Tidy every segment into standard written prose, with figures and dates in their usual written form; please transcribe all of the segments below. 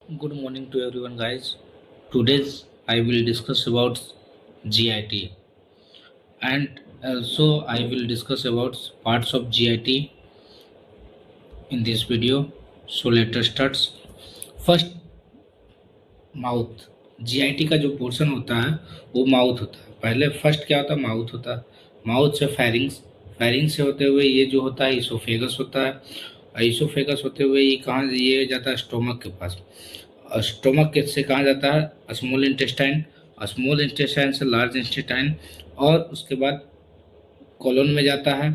Good morning to everyone, guys. Today's I will discuss about GIT, and also I will discuss about parts of GIT in this video. So let us start. First, mouth. GIT का जो portion होता है वो mouth होता है। पहले first क्या होता है? माउथ होता है। माउथ से फेरिंग्स, फेरिंग्स से होते हुए ये जो होता है इसोफेगस होता है। इसोफेगस होते हुए ये कहाँ ये जाता है? स्टोमक के पास। स्टोमक के से कहाँ जाता है? स्मॉल इंटेस्टाइन, स्मॉल इंटेस्टाइन से लार्ज इंटेस्टाइन, और उसके बाद कोलन में जाता है।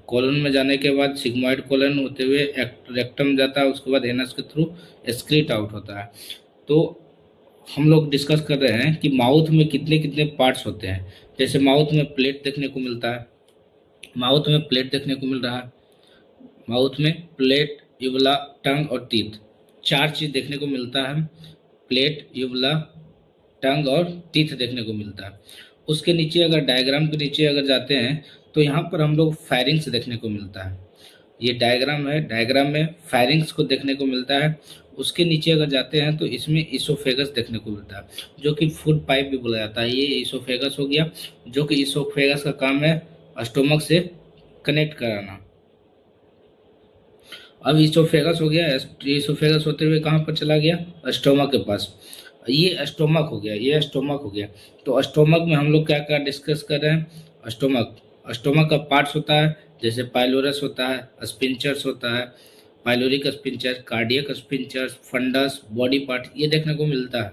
कोलन में जाने के बाद सिग्मॉइड कोलन होते हुए रेक्टम जाता है। उसके बाद एनस के थ्रू एक्सक्रीट आउट होता है। तो हम लोग डिस्कस कर रहे हैं कि माउथ में कितने कितने पार्ट्स होते हैं। जैसे माउथ में प्लेट देखने को मिलता है, माउथ में प्लेट देखने को मिल रहा है। माउथ में प्लेट, यूवला, टंग और टीथ, चार चीज देखने को मिलता है। प्लेट, यूवला, टंग और टीथ देखने को मिलता है। उसके नीचे अगर डायग्राम के नीचे अगर जाते हैं तो यहाँ पर हम लोग फेरिंग्स देखने को मिलता है। ये डायग्राम है, डायग्राम में फेरिंग्स को देखने को मिलता है। उसके नीचे अगर जाते हैं तो इसमें इसोफेगस देखने को मिलता है, जो कि फूड पाइप भी बोला जाता है। ये इसोफेगस हो गया, जो कि इसोफेगस का काम है स्टोमक से कनेक्ट कराना। अब इसोफेगस हो गया, इसोफेगस होते हुए कहाँ पर चला गया? स्टोमक के पास। ये स्टोमक हो गया, ये स्टोमक हो गया। तो स्टोमक में हम लोग क्या क्या डिस्कस कर रहे हैं? स्टोमक, स्टोमक का पार्ट्स होता है जैसे पाइलोरस होता है, स्पिंचर्स होता है, pyloric sphincter, cardiac sphincter, fundus, body part, ये देखने को मिलता है।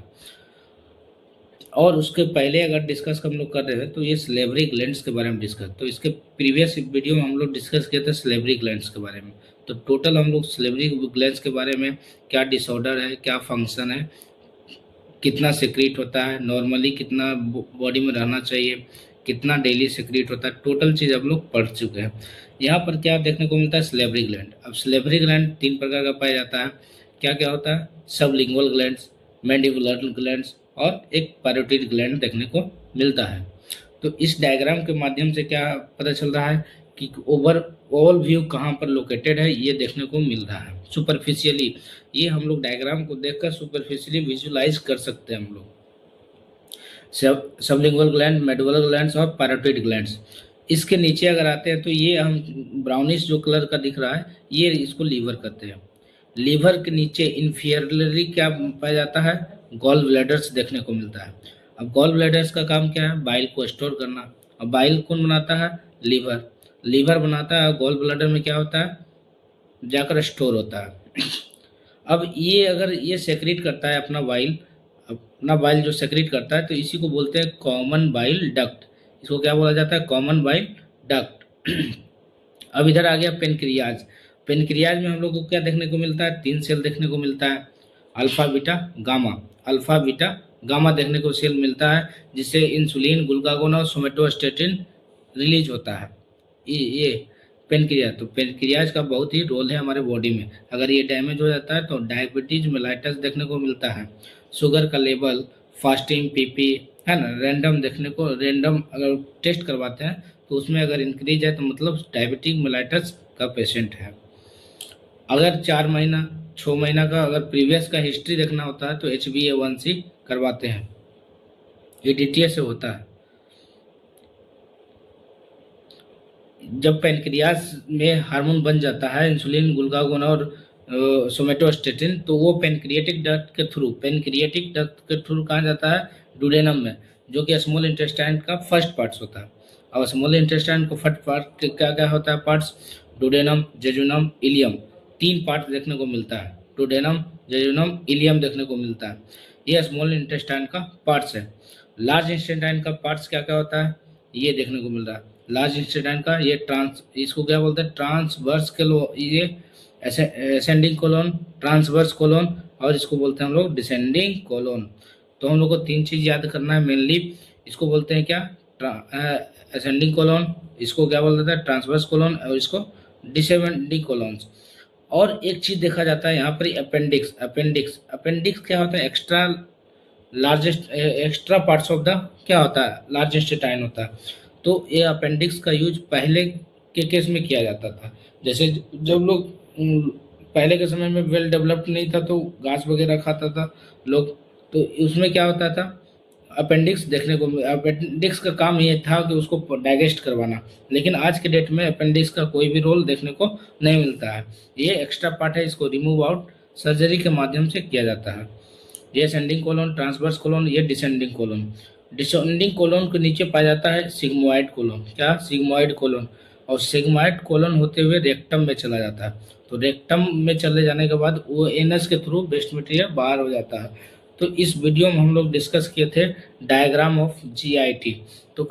और उसके पहले अगर डिस्कस हम लोग कर रहे हैं तो ये स्लेवरी ग्लैंड्स के बारे में डिस्कस, तो इसके प्रीवियस वीडियो में हम लोग डिस्कस किए थे स्लेवरी ग्लैंड्स के बारे में। तो टोटल हम लोग स्लेवरी ग्लैंड्स के बारे में, क्या डिसऑर्डर है, क्या फंक्शन है, कितना सिक्रीट होता है, नॉर्मली कितना बॉडी में रहना चाहिए, कितना डेली सिक्रीट होता है, टोटल चीज़ हम लोग पढ़ चुके हैं। यहाँ पर क्या देखने को मिलता है? Salivary gland. अब स्लेवरी ग्लैंड तीन प्रकार का पाया जाता है। क्या क्या होता है? सबलिंगुअल ग्लैंड्स, मैंडिबुलर ग्लैंड्स और एक पैरोटिड ग्लैंड देखने को मिलता है। तो इस डायग्राम के माध्यम से क्या पता चल रहा है कि ओवरऑल व्यू कहाँ पर लोकेटेड है, ये देखने को मिल रहा है। सुपरफिशियली ये हम लोग डायग्राम को देखकर सुपरफिशियली विजुलाइज कर सकते हैं हम लोग। सबलिंगुअल ग्लैंड, मेडुलर ग्लैंड्स और पैरोटिड ग्लैंड्स। इसके नीचे अगर आते हैं तो ये हम ब्राउनिश जो कलर का दिख रहा है, ये इसको लीवर कहते हैं। लीवर के नीचे इंफीरियरली क्या पाया जाता है? गॉल ब्लैडर्स देखने को मिलता है। अब गॉल ब्लैडर्स का काम क्या है? बाइल को स्टोर करना। अब बाइल कौन बनाता है? लीवर, लीवर बनाता है। गॉल ब्लैडर में क्या होता है? जाकर स्टोर होता है। अब ये अगर ये सेक्रेट करता है अपना बाइल जो सेक्रेट करता है, तो इसी को बोलते हैं कॉमन बाइल डक्ट। इसको क्या बोला जाता है? Common bile duct. अब इधर आ गया पेनक्रियाज। पेनक्रियाज में हम लोग को क्या देखने को मिलता है? तीन सेल देखने को मिलता है, alpha beta gamma. Alpha beta gamma देखने को सेल मिलता है, जिससे इंसुलिन, ग्लूकागोन और सोमेटोस्टेटिन रिलीज होता है। ये पेनक्रियाज, तो पेनक्रियाज का बहुत ही रोल है हमारे बॉडी में। अगर ये डैमेज हो जाता है तो डायबिटीज मेलाइटस देखने को मिलता है। शुगर का लेवल, फास्टिंग, पीपी, है ना, रैंडम देखने को, रैंडम अगर टेस्ट करवाते हैं तो उसमें अगर इंक्रीज है तो मतलब डायबिटिक मेलाइटस का पेशेंट है। अगर 4 महीना 6 महीना का अगर प्रीवियस का हिस्ट्री देखना होता है तो HbA1c करवाते हैं, ये DTA से होता है। जब पैनक्रियास में हार्मोन बन जाता है इंसुलिन, ग्लूकागोन और सोमेटोस्टेटिन, तो वो पैनक्रियाटिक डक्ट के थ्रू कहाँ जाता है? डुडेनम में, जो कि स्मॉल इंटेस्टाइन का फर्स्ट पार्ट्स होता है। और स्मॉल इंटेस्टाइन को फर्स्ट पार्ट क्या क्या होता है? पार्ट्स डुडेनम, जेजुनम, इलियम, तीन पार्ट देखने को मिलता है। डुडेनम, जेजुनम, इलियम देखने को मिलता है। ये स्मॉल इंटेस्टाइन का पार्ट्स है। लार्ज इंटेस्टाइन का पार्ट्स क्या क्या होता है? ये देखने को मिल रहा है। लार्ज इंटेस्टाइन का ये इसको क्या बोलते हैं? ट्रांसवर्स ये असेंडिंग कोलोन, ट्रांसवर्स कोलोन, और इसको बोलते हैं हम लोग डिसेंडिंग कोलोन। तो हम लोग को तीन चीज याद करना है मेनली। इसको बोलते हैं क्या? असेंडिंग कोलोन, इसको क्या बोलते हैं? ट्रांसवर्स कोलोन, और इसको डिसेंडिंग कोलोन्स। और एक चीज देखा जाता है यहाँ पर अपेंडिक्स। अपेंडिक्स क्या होता है? एक्स्ट्रा पार्ट्स ऑफ द क्या होता है? लार्ज इंटेस्टाइन होता है। तो ये अपेंडिक्स का यूज पहले के केस में किया जाता था। जैसे जब लोग पहले के समय में वेल डेवलप्ड नहीं था, तो घास वगैरह खाता था लोग। तो उसमें क्या होता था, अपेंडिक्स देखने को, अपेंडिक्स का काम ये था कि उसको डाइजेस्ट करवाना। लेकिन आज के डेट में अपेंडिक्स का कोई भी रोल देखने को नहीं मिलता है। ये एक्स्ट्रा पार्ट है, इसको रिमूव आउट सर्जरी के माध्यम से किया जाता है। ये असेंडिंग कोलन, ट्रांसवर्स कोलन, ये डिसेंडिंग कोलन। डिसेंडिंग कोलन के नीचे पाया जाता है सिग्मोइड कोलन। क्या? Sigmoid colon. और सिग्मोइड कोलन होते हुए रेक्टम में चला जाता है। तो रेक्टम में चले जाने के बाद वो एनस के थ्रू वेस्ट मटेरियल बाहर हो जाता है। तो इस वीडियो में हम लोग डिस्कस किए थे डायग्राम ऑफ जीआईटी। तो